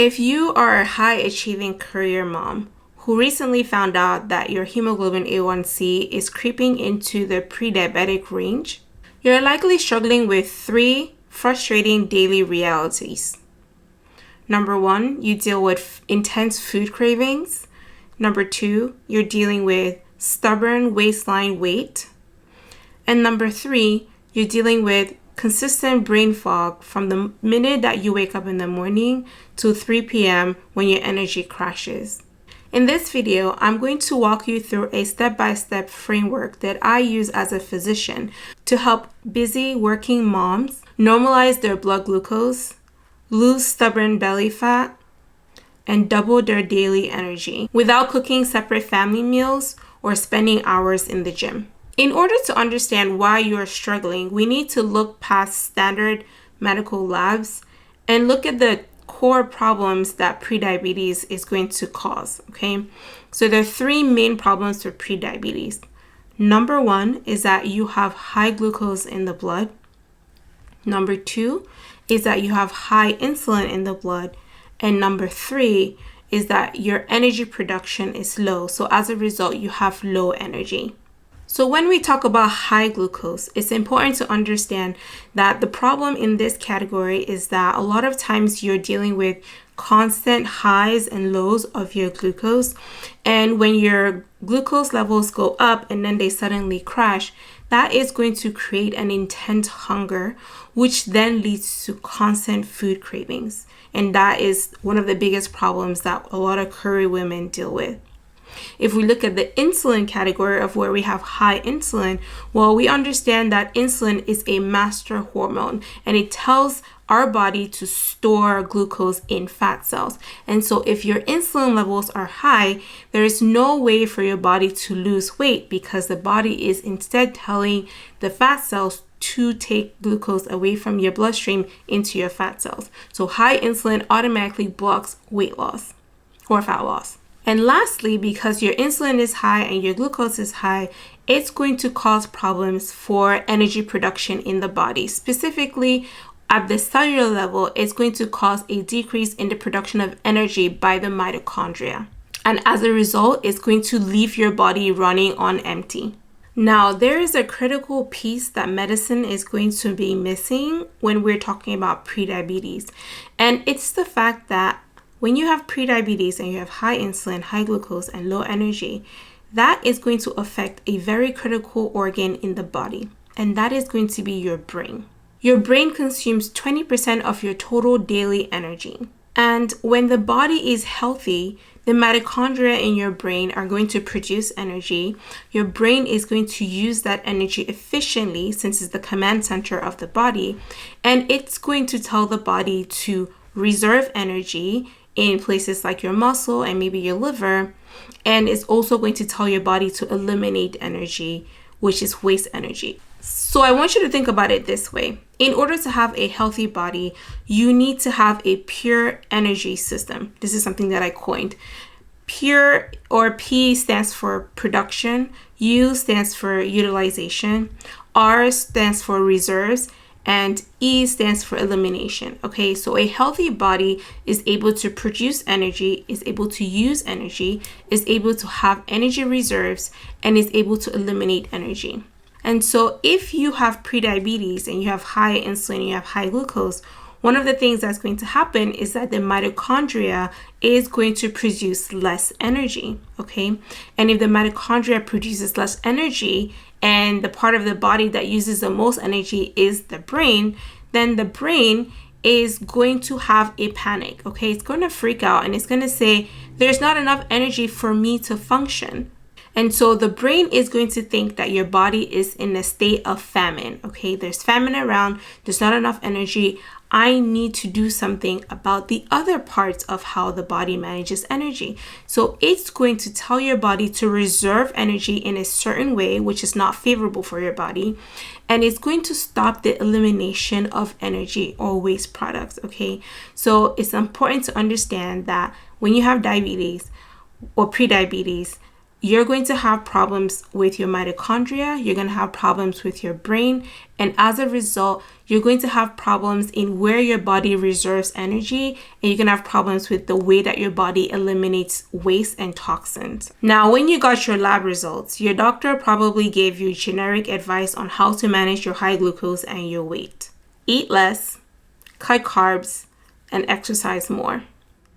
If you are a high-achieving career mom who recently found out that your hemoglobin A1C is creeping into the pre-diabetic range, you're likely struggling with 3 frustrating daily realities. Number 1, you deal with intense food cravings. Number 2, you're dealing with stubborn waistline weight. And number 3, you're dealing with consistent brain fog from the minute that you wake up in the morning to 3 p.m. when your energy crashes. In this video, I'm going to walk you through a step-by-step framework that I use as a physician to help busy working moms normalize their blood glucose, lose stubborn belly fat, and double their daily energy without cooking separate family meals or spending hours in the gym. In order to understand why you are struggling, we need to look past standard medical labs and look at the core problems that prediabetes is going to cause, okay? So there are 3 main problems with prediabetes. Number 1 is that you have high glucose in the blood. Number 2 is that you have high insulin in the blood. And number 3 is that your energy production is low. So as a result, you have low energy. So when we talk about high glucose, it's important to understand that the problem in this category is that a lot of times you're dealing with constant highs and lows of your glucose. And when your glucose levels go up and then they suddenly crash, that is going to create an intense hunger, which then leads to constant food cravings. And that is one of the biggest problems that a lot of career women deal with. If we look at the insulin category of where we have high insulin, well, we understand that insulin is a master hormone and it tells our body to store glucose in fat cells. And so if your insulin levels are high, there is no way for your body to lose weight because the body is instead telling the fat cells to take glucose away from your bloodstream into your fat cells. So high insulin automatically blocks weight loss or fat loss. And lastly, because your insulin is high and your glucose is high, it's going to cause problems for energy production in the body. Specifically, at the cellular level, it's going to cause a decrease in the production of energy by the mitochondria. And as a result, it's going to leave your body running on empty. Now, there is a critical piece that medicine is going to be missing when we're talking about prediabetes. And it's the fact that when you have prediabetes and you have high insulin, high glucose, and low energy, that is going to affect a very critical organ in the body, and that is going to be your brain. Your brain consumes 20% of your total daily energy. And when the body is healthy, the mitochondria in your brain are going to produce energy. Your brain is going to use that energy efficiently since it's the command center of the body, and it's going to tell the body to reserve energy in places like your muscle and maybe your liver, and it's also going to tell your body to eliminate energy, which is waste energy. So I want you to think about it this way. In order to have a healthy body, you need to have a pure energy system. This is something that I coined. Pure, or P stands for production, U stands for utilization, R stands for reserves, and E stands for elimination. Okay, so a healthy body is able to produce energy, is able to use energy, is able to have energy reserves, and is able to eliminate energy. And so if you have prediabetes and you have high insulin and you have high glucose, one of the things that's going to happen is that the mitochondria is going to produce less energy, okay? And if the mitochondria produces less energy and the part of the body that uses the most energy is the brain, then the brain is going to have a panic, okay? It's going to freak out and it's going to say, there's not enough energy for me to function. And so the brain is going to think that your body is in a state of famine, okay? There's famine around, there's not enough energy. I need to do something about the other parts of how the body manages energy. So it's going to tell your body to reserve energy in a certain way, which is not favorable for your body. And it's going to stop the elimination of energy or waste products, okay? So it's important to understand that when you have diabetes or prediabetes, you're going to have problems with your mitochondria, you're going to have problems with your brain, and as a result, you're going to have problems in where your body reserves energy, and you're going to have problems with the way that your body eliminates waste and toxins. Now, when you got your lab results, your doctor probably gave you generic advice on how to manage your high glucose and your weight. Eat less, cut carbs, and exercise more.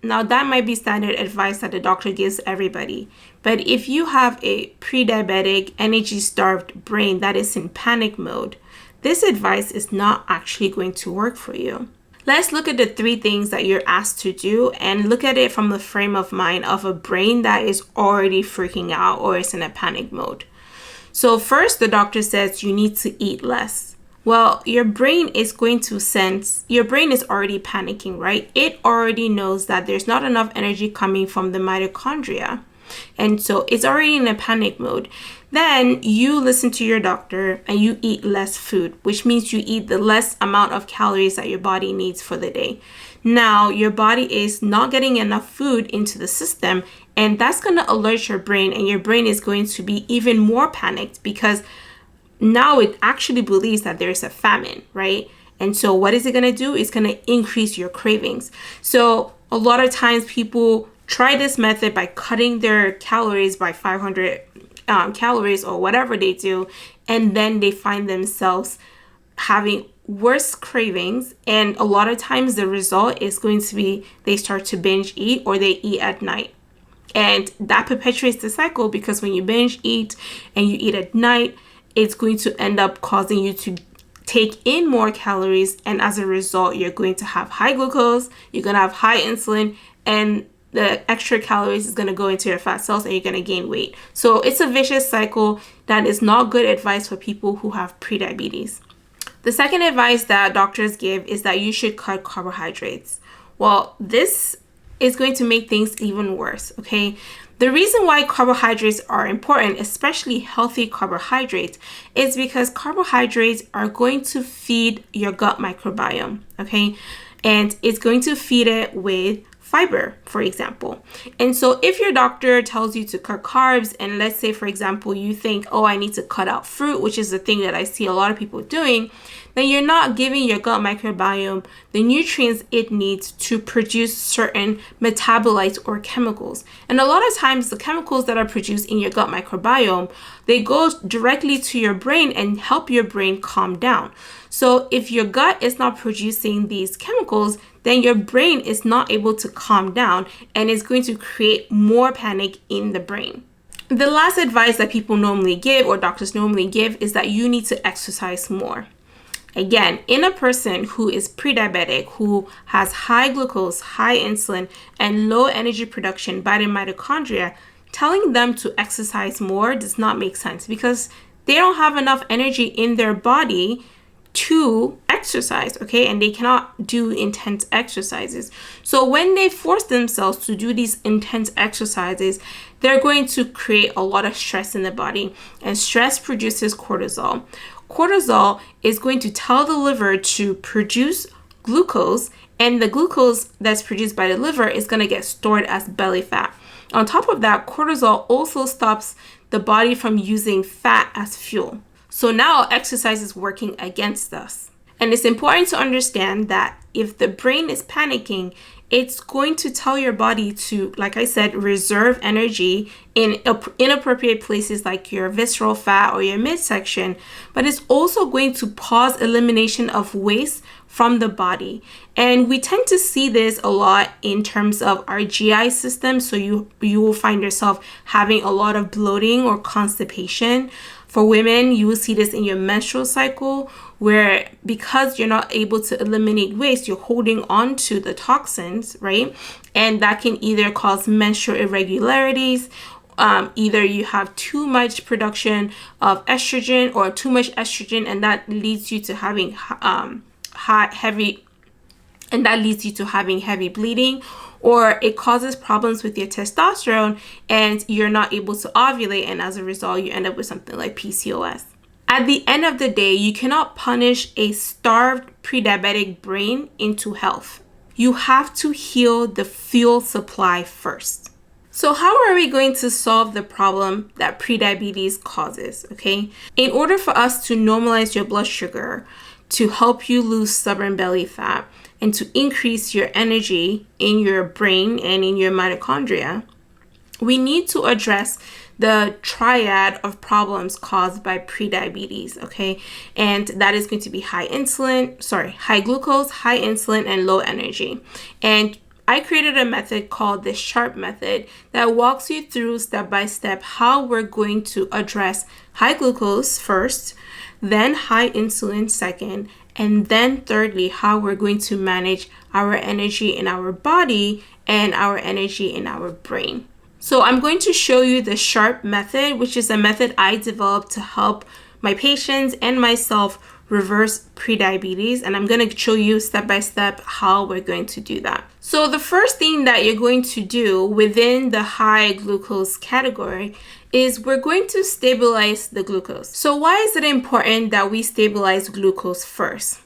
Now, that might be standard advice that the doctor gives everybody. But if you have a pre-diabetic, energy-starved brain that is in panic mode, this advice is not actually going to work for you. Let's look at the 3 things that you're asked to do and look at it from the frame of mind of a brain that is already freaking out or is in a panic mode. So first, the doctor says you need to eat less. Well, your brain is already panicking, right? It already knows that there's not enough energy coming from the mitochondria. And so it's already in a panic mode. Then you listen to your doctor and you eat less food, which means you eat the less amount of calories that your body needs for the day. Now, your body is not getting enough food into the system, and that's going to alert your brain, and your brain is going to be even more panicked because now it actually believes that there's a famine, right? And so what is it going to do? It's going to increase your cravings. So a lot of times people try this method by cutting their calories by 500 calories or whatever they do. And then they find themselves having worse cravings. And a lot of times the result is going to be they start to binge eat or they eat at night. And that perpetuates the cycle because when you binge eat and you eat at night, it's going to end up causing you to take in more calories. And as a result, you're going to have high glucose, you're going to have high insulin, and the extra calories is going to go into your fat cells and you're going to gain weight. So it's a vicious cycle that is not good advice for people who have prediabetes. The second advice that doctors give is that you should cut carbohydrates. Well, this is going to make things even worse, okay? The reason why carbohydrates are important, especially healthy carbohydrates, is because carbohydrates are going to feed your gut microbiome, okay? And it's going to feed it with fiber, for example. And so if your doctor tells you to cut carbs, and let's say, for example, you think, oh, I need to cut out fruit, which is the thing that I see a lot of people doing, then you're not giving your gut microbiome the nutrients it needs to produce certain metabolites or chemicals. And a lot of times the chemicals that are produced in your gut microbiome, they go directly to your brain and help your brain calm down. So if your gut is not producing these chemicals, then your brain is not able to calm down and it's going to create more panic in the brain. The last advice that people normally give or doctors normally give is that you need to exercise more. Again, in a person who is pre-diabetic, who has high glucose, high insulin, and low energy production by the mitochondria, telling them to exercise more does not make sense because they don't have enough energy in their body to exercise, okay? And they cannot do intense exercises. So when they force themselves to do these intense exercises, they're going to create a lot of stress in the body, and stress produces cortisol. Cortisol is going to tell the liver to produce glucose, and the glucose that's produced by the liver is going to get stored as belly fat. On top of that, cortisol also stops the body from using fat as fuel. So now exercise is working against us. And it's important to understand that if the brain is panicking, it's going to tell your body to, like I said, reserve energy in inappropriate places like your visceral fat or your midsection, but it's also going to pause elimination of waste from the body. And we tend to see this a lot in terms of our GI system. So you will find yourself having a lot of bloating or constipation. For women, you will see this in your menstrual cycle, where because you're not able to eliminate waste, you're holding on to the toxins, right? And that can either cause menstrual irregularities, either you have too much production of estrogen or too much estrogen, and that leads you to having heavy bleeding, or it causes problems with your testosterone and you're not able to ovulate, and as a result you end up with something like PCOS. At the end of the day, you cannot punish a starved pre-diabetic brain into health. You have to heal the fuel supply first. So how are we going to solve the problem that prediabetes causes, okay? In order for us to normalize your blood sugar, to help you lose stubborn belly fat, and to increase your energy in your brain and in your mitochondria, we need to address the triad of problems caused by prediabetes, okay? And that is going to be high glucose, high insulin, and low energy. And I created a method called the SHARP method that walks you through step by step how we're going to address high glucose first, then high insulin second, and then thirdly, how we're going to manage our energy in our body and our energy in our brain. So I'm going to show you the SHARP method, which is a method I developed to help my patients and myself reverse prediabetes. And I'm going to show you step by step how we're going to do that. So the first thing that you're going to do within the high glucose category is we're going to stabilize the glucose. So why is it important that we stabilize glucose first?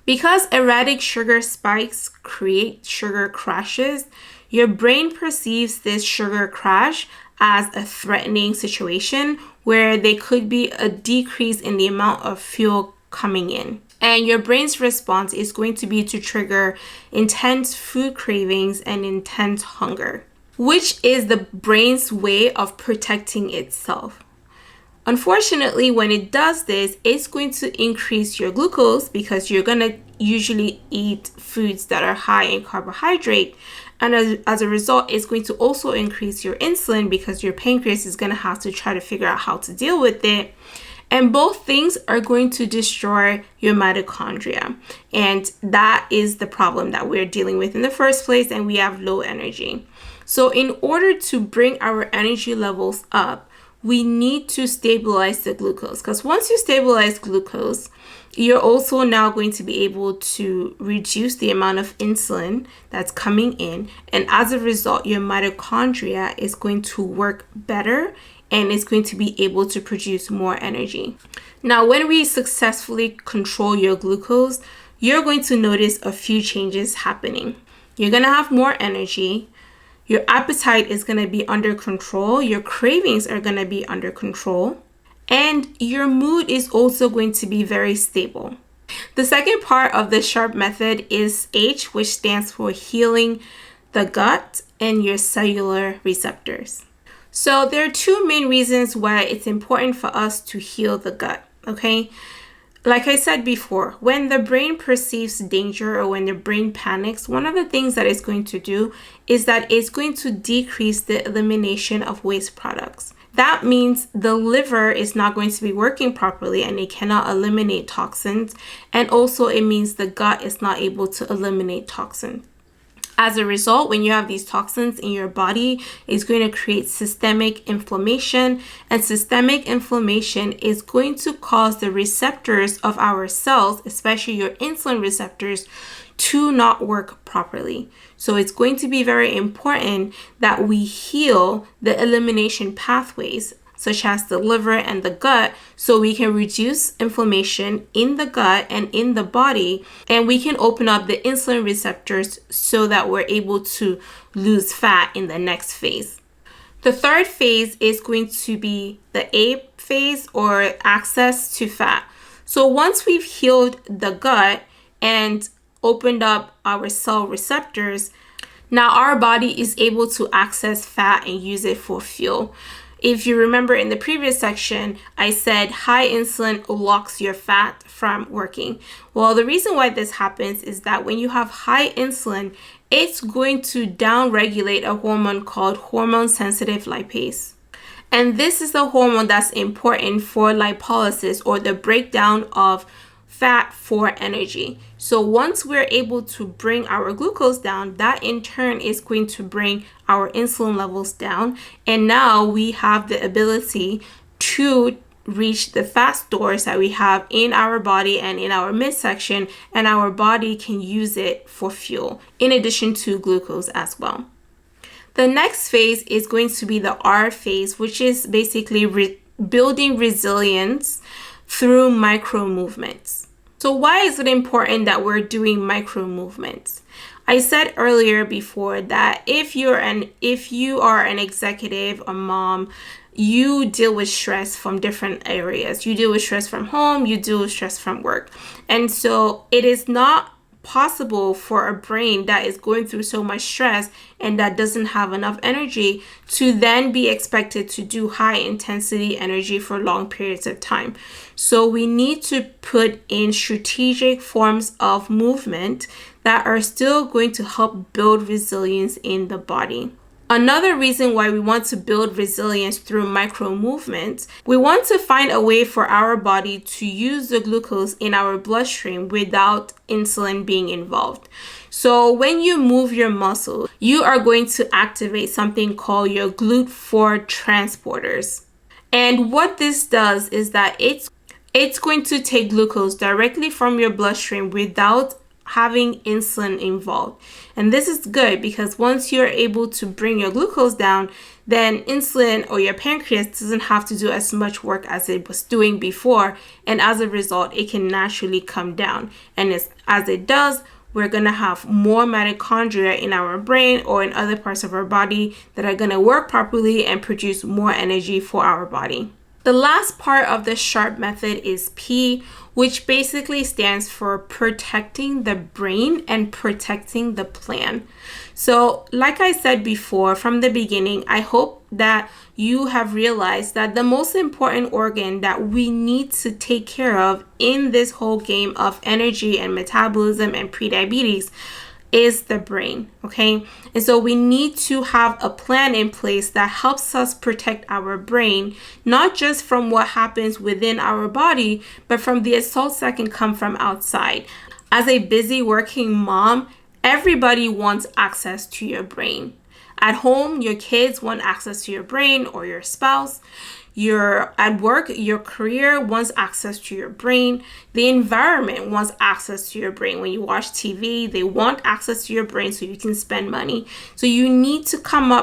Because erratic sugar spikes create sugar crashes, your brain perceives this sugar crash as a threatening situation where there could be a decrease in the amount of fuel coming in. And your brain's response is going to be to trigger intense food cravings and intense hunger, which is the brain's way of protecting itself. Unfortunately, when it does this, it's going to increase your glucose because you're going to usually eat foods that are high in carbohydrate. And as a result, it's going to also increase your insulin because your pancreas is going to have to try to figure out how to deal with it. And both things are going to destroy your mitochondria. And that is the problem that we're dealing with in the first place, and we have low energy. So in order to bring our energy levels up, we need to stabilize the glucose, because once you stabilize glucose, you're also now going to be able to reduce the amount of insulin that's coming in. And as a result, your mitochondria is going to work better and it's going to be able to produce more energy. Now, when we successfully control your glucose, you're going to notice a few changes happening. You're going to have more energy. Your appetite is going to be under control. Your cravings are going to be under control. And your mood is also going to be very stable. The second part of the SHARP method is H, which stands for healing the gut and your cellular receptors. So there are two main reasons why it's important for us to heal the gut, okay? Like I said before, when the brain perceives danger or when the brain panics, one of the things that it's going to do is that it's going to decrease the elimination of waste products. That means the liver is not going to be working properly and it cannot eliminate toxins. And also it means the gut is not able to eliminate toxins. As a result, when you have these toxins in your body, it's going to create systemic inflammation, and systemic inflammation is going to cause the receptors of our cells, especially your insulin receptors, to not work properly. So it's going to be very important that we heal the elimination pathways, such as the liver and the gut, so we can reduce inflammation in the gut and in the body, and we can open up the insulin receptors so that we're able to lose fat in the next phase. The third phase is going to be the A phase, or access to fat. So once we've healed the gut and opened up our cell receptors, now our body is able to access fat and use it for fuel. If you remember in the previous section, I said high insulin locks your fat from working. Well, the reason why this happens is that when you have high insulin, it's going to downregulate a hormone called hormone-sensitive lipase. And this is the hormone that's important for lipolysis, or the breakdown of fat for energy. So once we're able to bring our glucose down, that in turn is going to bring our insulin levels down. And now we have the ability to reach the fat stores that we have in our body and in our midsection, and our body can use it for fuel, in addition to glucose as well. The next phase is going to be the R phase, which is basically building resilience through micro movements. So why is it important that we're doing micro movements? I said earlier before that if you are an executive, a mom, you deal with stress from different areas. You deal with stress from home, you deal with stress from work. And so it is not possible for a brain that is going through so much stress and that doesn't have enough energy to then be expected to do high intensity energy for long periods of time. So we need to put in strategic forms of movement that are still going to help build resilience in the body. Another reason why we want to build resilience through micro movements, we want to find a way for our body to use the glucose in our bloodstream without insulin being involved. So when you move your muscle, you are going to activate something called your GLUT4 transporters. And what this does is that it's going to take glucose directly from your bloodstream without having insulin involved. And this is good because once you're able to bring your glucose down, then insulin or your pancreas doesn't have to do as much work as it was doing before. And as a result, it can naturally come down. And as it does, we're going to have more mitochondria in our brain or in other parts of our body that are going to work properly and produce more energy for our body. The last part of the SHARP method is P, which basically stands for protecting the brain and protecting the plan. So, like I said before from the beginning, I hope that you have realized that the most important organ that we need to take care of in this whole game of energy and metabolism and prediabetes is the brain, okay? And so we need to have a plan in place that helps us protect our brain, not just from what happens within our body, but from the assaults that can come from outside. As a busy working mom, everybody wants access to your brain. At home, your kids want access to your brain or your spouse. You're at work, your career wants access to your brain. The environment wants access to your brain. When you watch TV, they want access to your brain so you can spend money. So you need to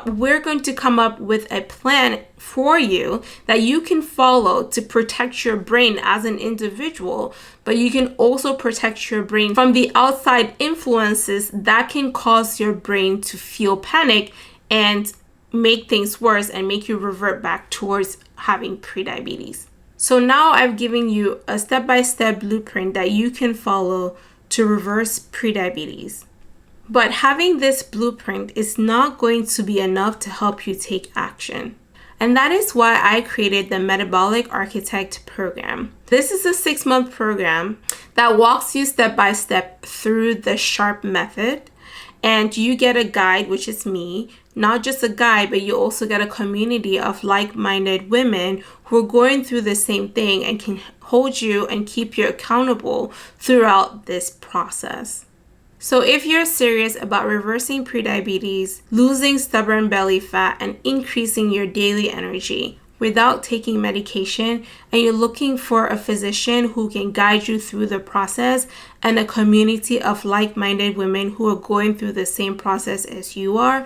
we're going to come up with a plan for you that you can follow to protect your brain as an individual, but you can also protect your brain from the outside influences that can cause your brain to feel panic and make things worse and make you revert back towards having prediabetes. So now I've given you a step-by-step blueprint that you can follow to reverse prediabetes. But having this blueprint is not going to be enough to help you take action. And that is why I created the Metabolic Architect program. This is a 6-month program that walks you step by step through the SHARP method. And you get a guide, which is me, not just a guide, but you also get a community of like-minded women who are going through the same thing and can hold you and keep you accountable throughout this process. So if you're serious about reversing prediabetes, losing stubborn belly fat, and increasing your daily energy without taking medication, and you're looking for a physician who can guide you through the process and a community of like-minded women who are going through the same process as you are,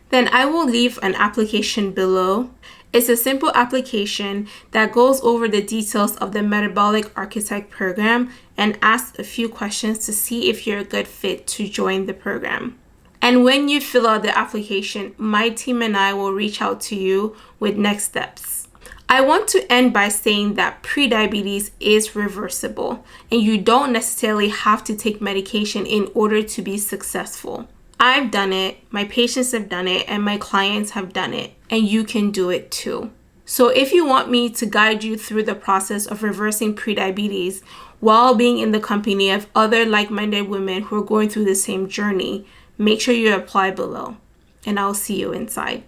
then I will leave an application below. It's a simple application that goes over the details of the Metabolic Architect program and asks a few questions to see if you're a good fit to join the program. And when you fill out the application, my team and I will reach out to you with next steps. I want to end by saying that prediabetes is reversible and you don't necessarily have to take medication in order to be successful. I've done it, my patients have done it, and my clients have done it, and you can do it too. So if you want me to guide you through the process of reversing prediabetes while being in the company of other like-minded women who are going through the same journey, make sure you apply below, and I'll see you inside.